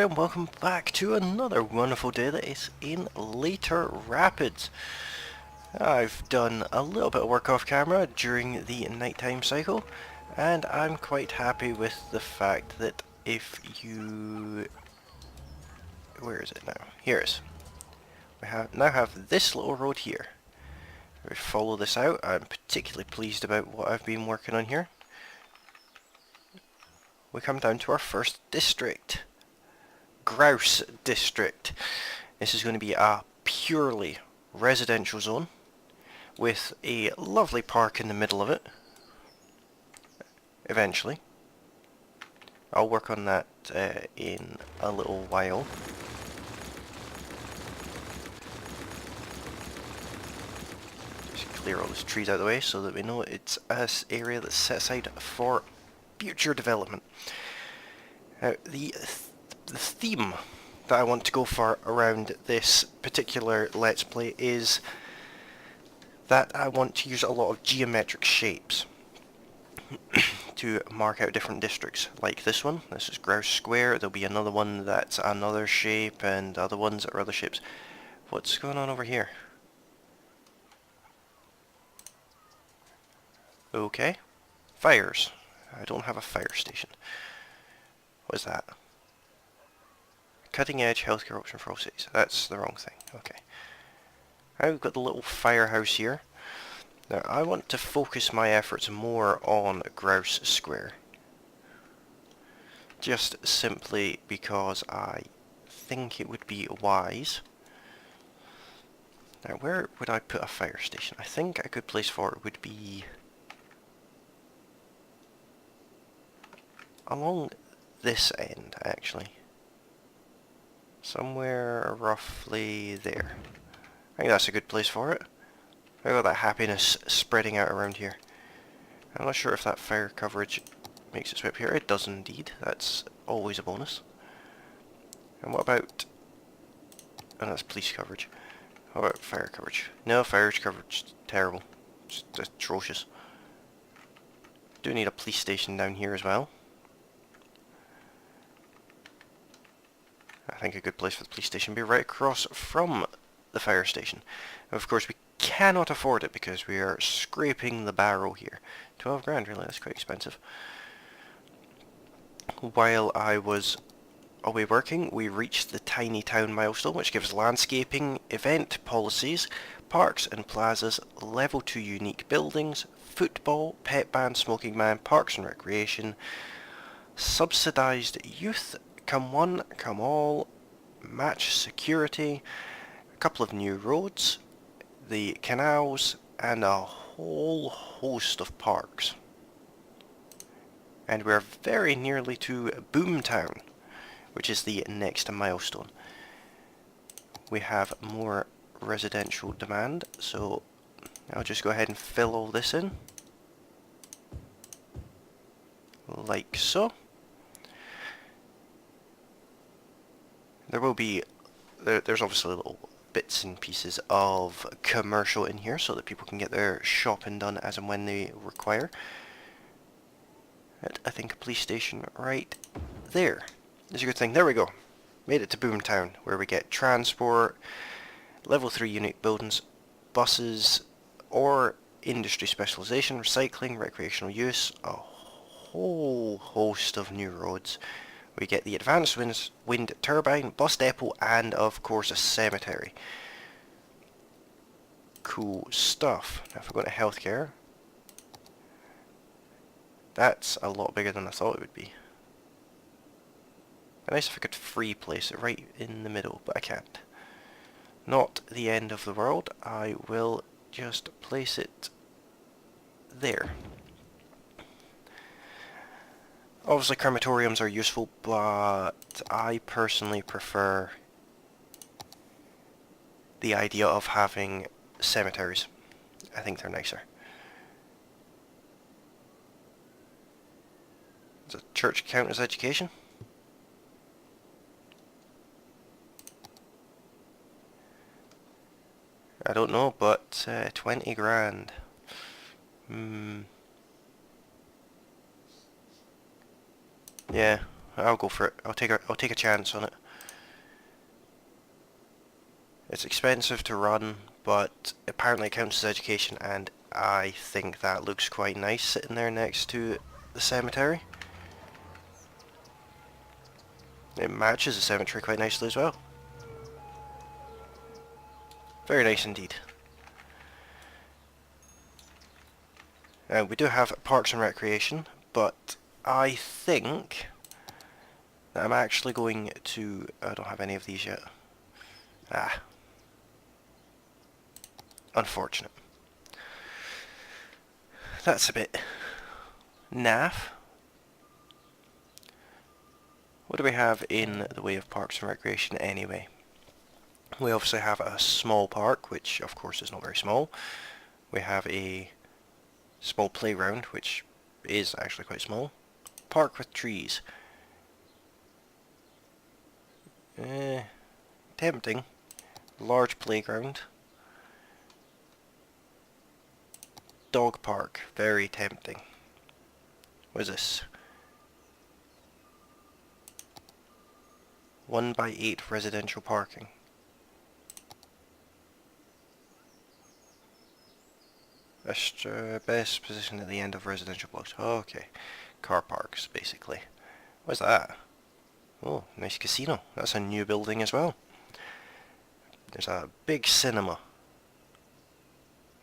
and welcome back to another wonderful day that is in Later Rapids. I've done a little bit of work off camera during the nighttime cycle, and I'm quite happy with the fact that if you... where is it now? Here it is. We now have this little road here. If we follow this out, I'm particularly pleased about what I've been working on here. We come down to our first district. Grouse District. This is going to be a purely residential zone with a lovely park in the middle of it. Eventually. I'll work on that in a little while. Just clear all these trees out of the way so that we know it's an area that's set aside for future development. Now, the theme that I want to go for around this particular Let's Play is that I want to use a lot of geometric shapes to mark out different districts. Like this one, this is Grouse Square, there'll be another one that's another shape, and other ones that are other shapes. What's going on over here? Okay. Fires. I don't have a fire station. What is that? Cutting edge healthcare option for all cities. That's the wrong thing. Okay. I've got the little firehouse here. Now I want to focus my efforts more on Grouse Square. Just simply because I think it would be wise. Now where would I put a fire station? I think a good place for it would be along this end, actually. Somewhere roughly there. I think that's a good place for it. I got that happiness spreading out around here. I'm not sure if that fire coverage makes its way up here. It does indeed. That's always a bonus. And what about... oh, that's police coverage. What about fire coverage? No, fire coverage is terrible. It's atrocious. Do need a police station down here as well. I think a good place for the police station would be right across from the fire station. Of course, we cannot afford it because we are scraping the barrel here. 12 grand, really, that's quite expensive. While I was away working, we reached the tiny town milestone, which gives landscaping, event policies, parks and plazas, level 2 unique buildings, football, pet ban, smoking ban, parks and recreation, subsidised youth, come one, come all, match security, a couple of new roads, the canals, and a whole host of parks. And we're very nearly to Boomtown, which is the next milestone. We have more residential demand, so I'll just go ahead and fill all this in. Like so. There will be, there's obviously little bits and pieces of commercial in here so that people can get their shopping done as and when they require. And I think a police station right there is a good thing. There we go. Made it to Boomtown, where we get transport, level 3 unique buildings, buses, or industry specialization, recycling, recreational use, a whole host of new roads. We get the advanced wind turbine, bus depot, and of course a cemetery. Cool stuff. Now if I go to healthcare, that's a lot bigger than I thought it would be. It'd be nice if I could free place it right in the middle, but I can't. Not the end of the world. I will just place it there. Obviously crematoriums are useful, but I personally prefer the idea of having cemeteries. I think they're nicer. Does a church count as education? I don't know, but 20 grand. Yeah, I'll go for it. I'll take a chance on it. It's expensive to run, but apparently it counts as education, and I think that looks quite nice sitting there next to the cemetery. It matches the cemetery quite nicely as well. Very nice indeed. We do have Parks and Recreation, but I think that I'm actually going to... I don't have any of these yet. Ah. Unfortunate. That's a bit naff. What do we have in the way of Parks and Recreation anyway? We obviously have a small park, which of course is not very small. We have a small playground, which is actually quite small. Park with trees. Tempting. Large playground. Dog park. Very tempting. What is this? 1x8 residential parking. Best position at the end of residential blocks. Okay. Car parks, basically. What's that? Oh, nice casino. That's a new building as well. There's a big cinema.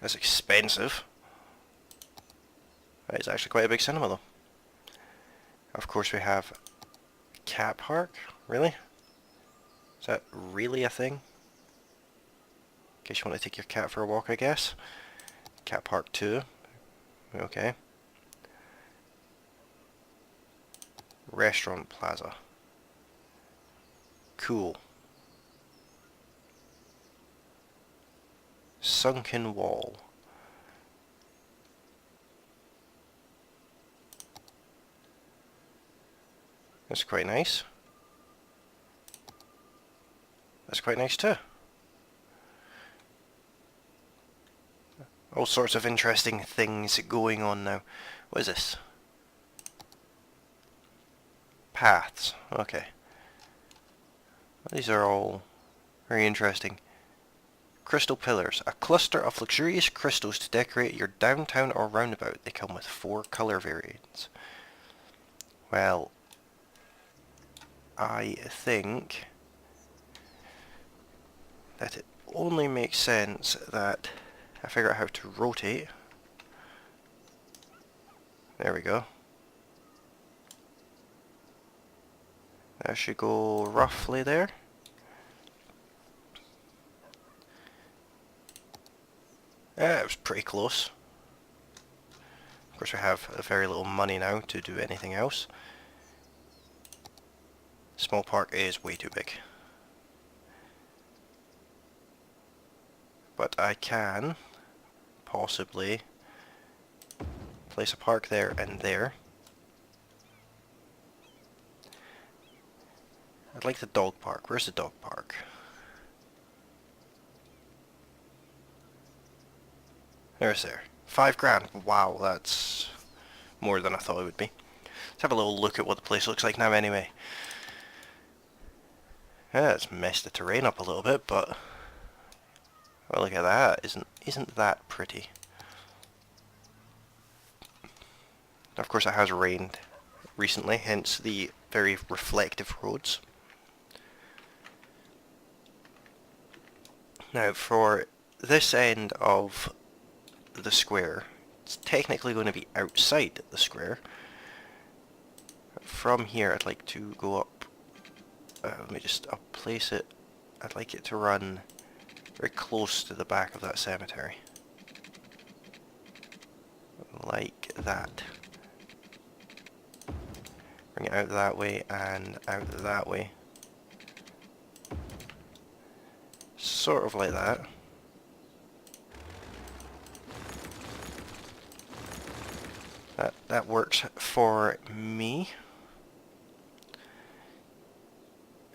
That's expensive. That is actually quite a big cinema though. Of course we have cat park. Really? Is that really a thing? In case you want to take your cat for a walk, I guess. Cat park 2. Okay. Restaurant Plaza. Cool. Sunken wall. That's quite nice. That's quite nice too. All sorts of interesting things going on now. What is this? Paths. Okay. These are all very interesting. Crystal pillars. A cluster of luxurious crystals to decorate your downtown or roundabout. They come with 4 color variants. Well, I think that it only makes sense that I figure out how to rotate. There we go. That should go roughly there. It was pretty close. Of course we have very little money now to do anything else. Small park is way too big. But I can possibly place a park there and there. I'd like the dog park. Where's the dog park? There's there. £5 grand. Wow, that's more than I thought it would be. Let's have a little look at what the place looks like now anyway. Yeah, it's messed the terrain up a little bit, but well, look at that. Isn't that pretty? Of course it has rained recently, hence the very reflective roads. Now for this end of the square, it's technically going to be outside the square. From here I'd like to go up, let me just place it, I'd like it to run very close to the back of that cemetery. Like that. Bring it out that way and out that way. Sort of like that. That works for me.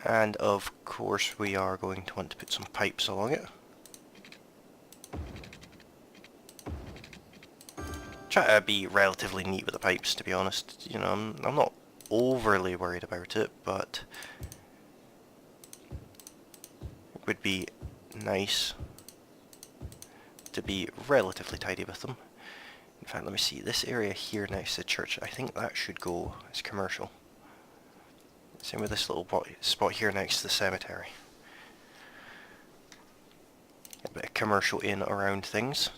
And of course we are going to want to put some pipes along it. Try to be relatively neat with the pipes, to be honest. You know, I'm not overly worried about it, but it would be nice to be relatively tidy with them. In fact, let me see, this area here next to the church, I think that should go as commercial. Same with this little spot here next to the cemetery. A bit of commercial in around things.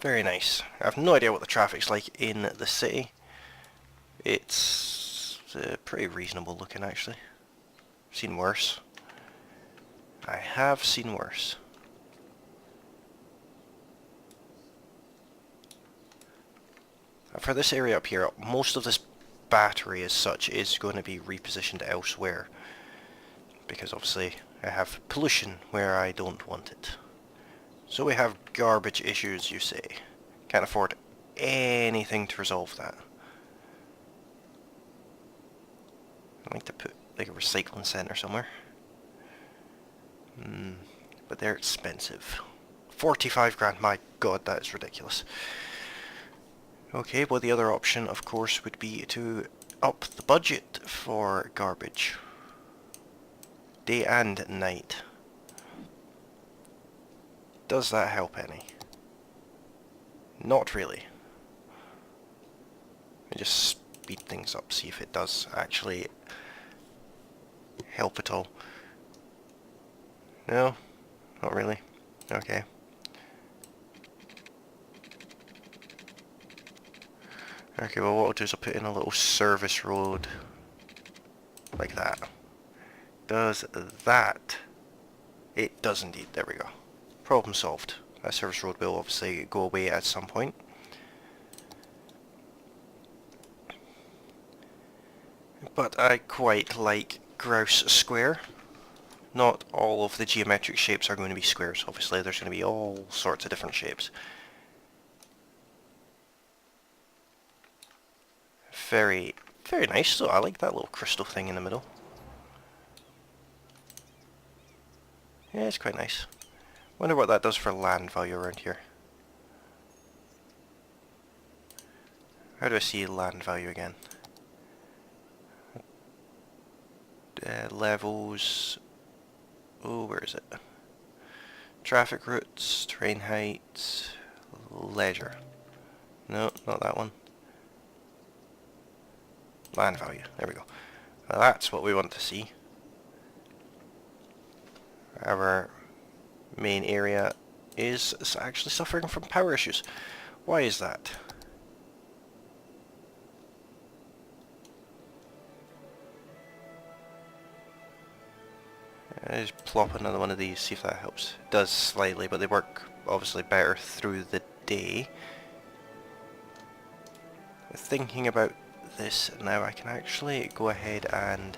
Very nice. I have no idea what the traffic's like in the city. It's pretty reasonable looking, actually. I've seen worse. I have seen worse. For this area up here, most of this battery as such is going to be repositioned elsewhere. Because obviously I have pollution where I don't want it. So we have garbage issues, you say. Can't afford anything to resolve that. I'd like to put like a recycling centre somewhere. But they're expensive. 45 grand, my god, that is ridiculous. Okay, well the other option of course would be to up the budget for garbage. Day and night. Does that help any? Not really. Let me just speed things up, see if it does actually help at all. No, not really. Okay. Okay, well what I'll do is I'll put in a little service road like that. Does that? It does indeed, there we go. Problem solved. That service road will obviously go away at some point. But I quite like Grouse Square. Not all of the geometric shapes are going to be squares, obviously there's going to be all sorts of different shapes. Very, very nice though, I like that little crystal thing in the middle. Yeah, it's quite nice. Wonder what that does for land value around here. How do I see land value again? Levels. Oh, where is it? Traffic routes, terrain heights, leisure. No, not that one. Land value. There we go. Now that's what we want to see. Our main area is actually suffering from power issues. Why is that? I just plop another one of these, see if that helps. It does slightly, but they work obviously better through the day. Thinking about this now, I can actually go ahead and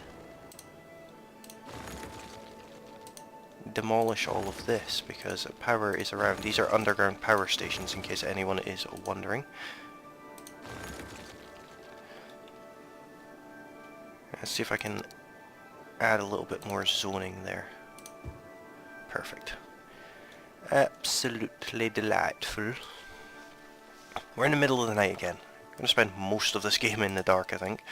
demolish all of this because power is around. These are underground power stations in case anyone is wondering. Let's see if I can add a little bit more zoning there. Perfect. Absolutely delightful. We're in the middle of the night again. I'm going to spend most of this game in the dark, I think.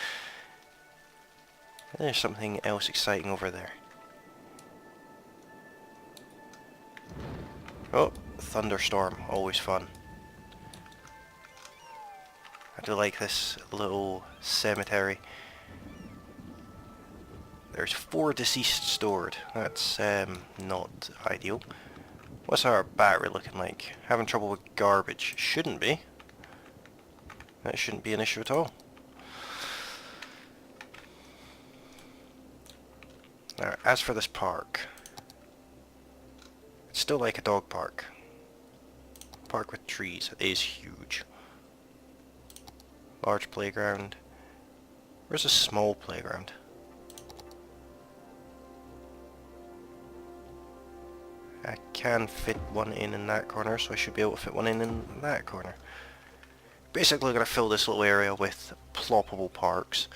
There's something else exciting over there. Oh, thunderstorm, always fun. I do like this little cemetery. There's 4 deceased stored. That's not ideal. What's our battery looking like? Having trouble with garbage? Shouldn't be. That shouldn't be an issue at all. Now, as for this park, it's still like a dog park. Park with trees. It is huge. Large playground. Where's a small playground? I can fit one in that corner, so I should be able to fit one in that corner. Basically, I'm going to fill this little area with ploppable parks.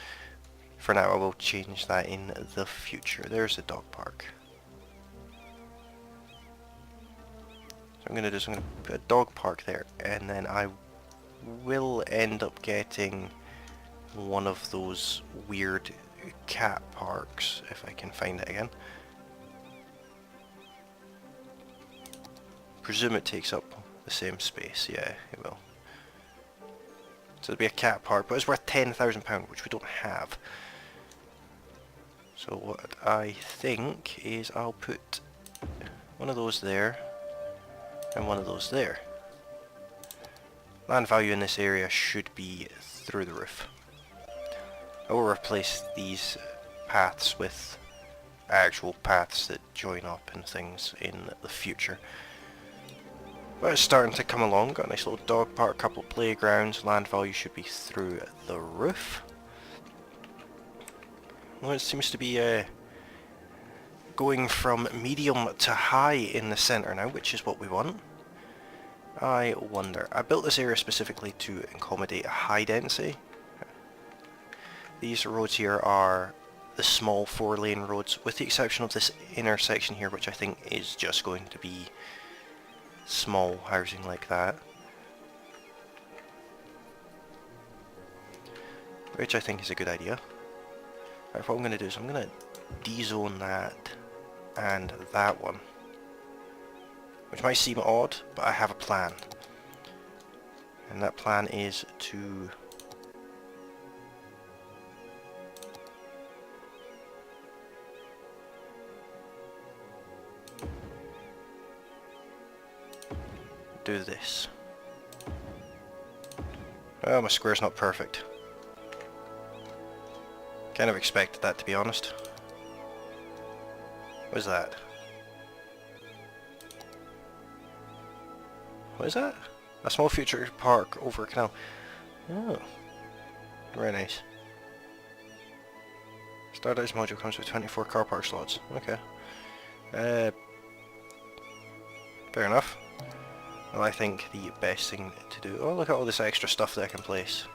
For now, I will change that in the future. There's a dog park. So I'm going to put a dog park there, and then I will end up getting one of those weird cat parks, if I can find it again. Presume it takes up the same space, yeah, it will. So it'll be a cat park, but it's worth £10,000, which we don't have. So what I think is I'll put one of those there, and one of those there. Land value in this area should be through the roof. I will replace these paths with actual paths that join up and things in the future. But it's starting to come along. Got a nice little dog park, couple of playgrounds. Land value should be through the roof. Well, it seems to be going from medium to high in the centre now, which is what we want. I wonder. I built this area specifically to accommodate a high density. These roads here are the small 4-lane roads, with the exception of this intersection here, which I think is just going to be small housing like that. Which I think is a good idea. Right, what I'm going to do is I'm going to D-zone that and that one. Which might seem odd, but I have a plan. And that plan is to do this. Oh, my square's not perfect. Kind of expected that, to be honest. What is that? What is that? A small future park over a canal. Oh. Very nice. Stardust module comes with 24 car park slots. Okay. Fair enough. Well, I think the best thing to do... Oh, look at all this extra stuff that I can place.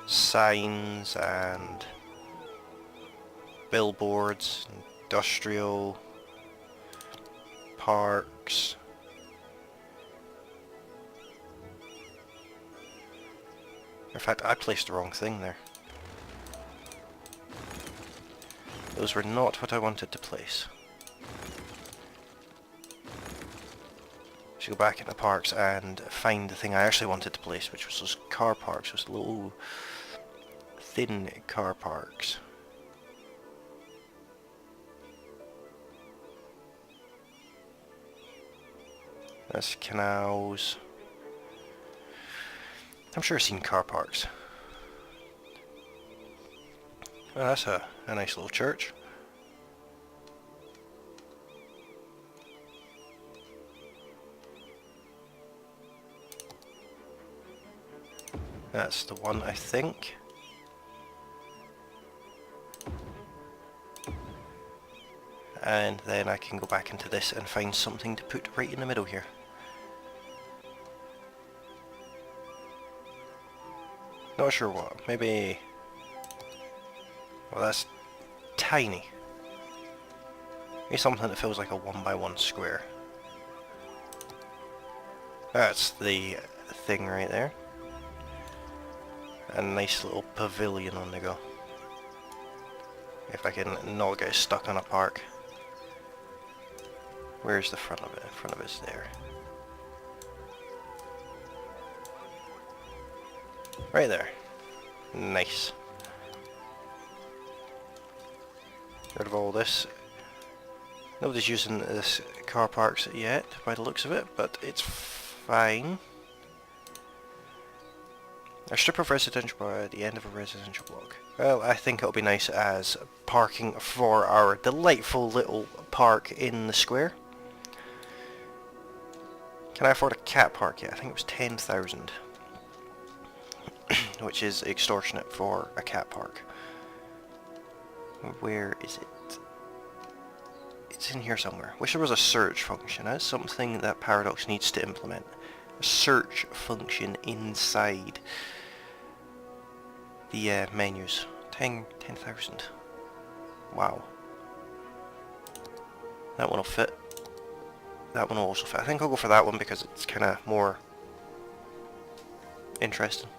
Signs and billboards, industrial parks. In fact, I placed the wrong thing there. Those were not what I wanted to place. I should go back into parks and find the thing I actually wanted to place, which was those car parks, those little thin car parks. That's canals. I'm sure I've seen car parks. Well, that's a nice little church. That's the one, I think. And then I can go back into this and find something to put right in the middle here. Not sure what. Maybe... Well, that's tiny. Maybe something that feels like a 1x1 square. That's the thing right there. A nice little pavilion on the go. If I can not get stuck on a park. Where's the front of it? The front of it's there. Right there. Nice. Get rid of all this. Nobody's using this car parks yet, by the looks of it, but it's fine. A strip of residential bar at the end of a residential block. Well, I think it'll be nice as parking for our delightful little park in the square. Can I afford a cat park yet? I think it was 10,000. Which is extortionate for a cat park. Where is it? It's in here somewhere. Wish there was a search function. That's something that Paradox needs to implement. A search function inside the menus. 10,000. Wow. That one will fit. That one will also fit. I think I'll go for that one because it's kind of more interesting.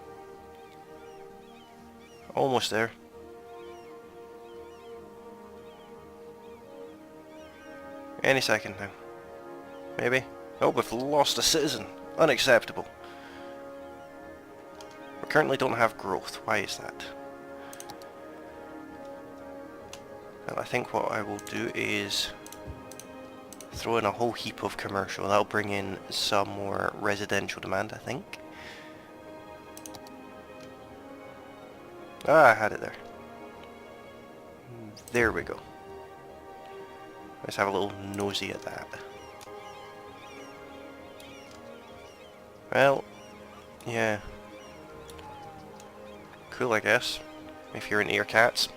Almost there. Any second now. Maybe. Oh, we've lost a citizen. Unacceptable. We currently don't have growth. Why is that? Well, I think what I will do is throw in a whole heap of commercial. That'll bring in some more residential demand, I think. Ah, I had it there. There we go. Let's have a little nosy at that. Well, yeah. Cool, I guess. If you're into your cats.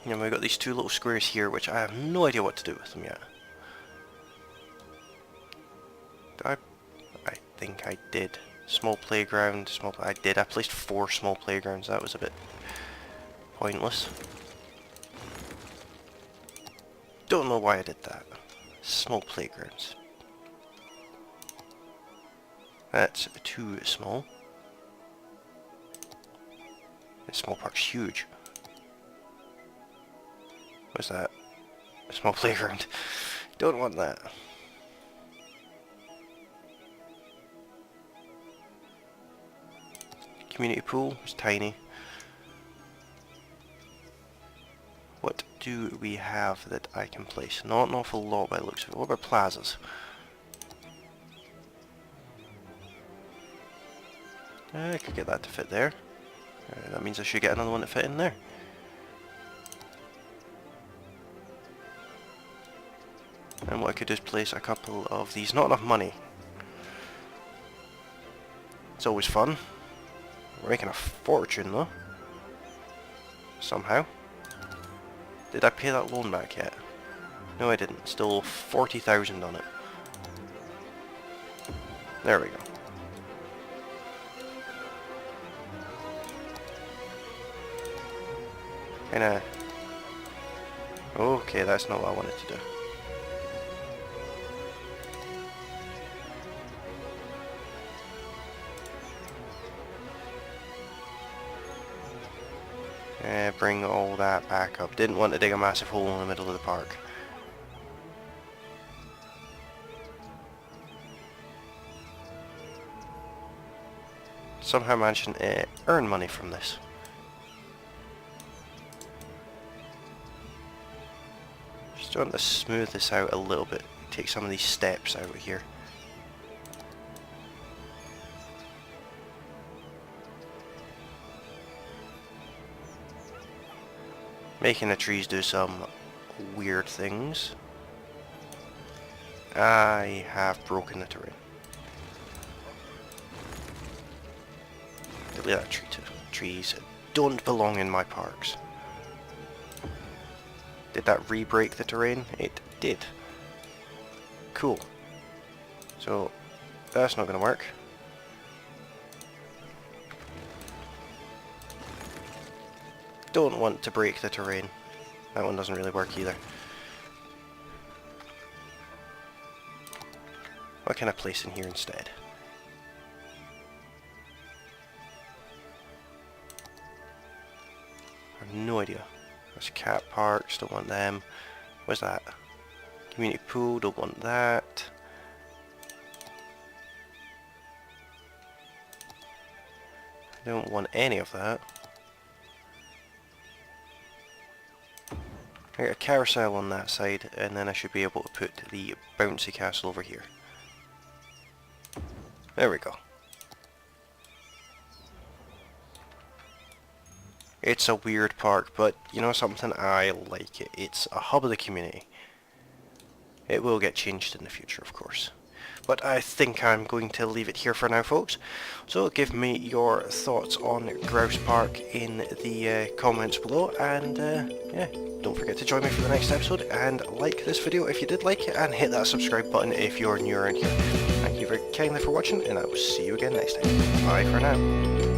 And we've got these two little squares here, which I have no idea what to do with them yet. I think I did. Small playground, I did. I placed 4 small playgrounds. That was a bit pointless. Don't know why I did that. Small playgrounds. That's too small. This small park's huge. What's that? A small playground. Don't want that. Community pool is tiny. What do we have that I can place? Not an awful lot by the looks of it. What about plazas? I could get that to fit there. That means I should get another one to fit in there. And what I could do is place a couple of these. Not enough money. It's always fun. We're making a fortune though. Somehow. Did I pay that loan back yet? No, I didn't. Still 40,000 on it. There we go. Kinda... Okay, that's not what I wanted to do. Bring all that back up. Didn't want to dig a massive hole in the middle of the park. Somehow managed to earn money from this. Just want to smooth this out a little bit. Take some of these steps out of here. Making the trees do some weird things. I have broken the terrain. Delete that tree too. Trees don't belong in my parks. Did that re-break the terrain? It did. Cool. So, that's not going to work. Don't want to break the terrain. That one doesn't really work either. What can I place in here instead? I have no idea. There's cat parks, don't want them. What's that? Community pool, don't want that. I don't want any of that. I got a carousel on that side, and then I should be able to put the bouncy castle over here. There we go. It's a weird park, but you know something? I like it. It's a hub of the community. It will get changed in the future, of course. But I think I'm going to leave it here for now, folks. So give me your thoughts on Grouse Park in the comments below, and yeah, don't forget to join me for the next episode, and like this video if you did like it, and hit that subscribe button if you're new around here. Thank you very kindly for watching, and I will see you again next time. Bye for now.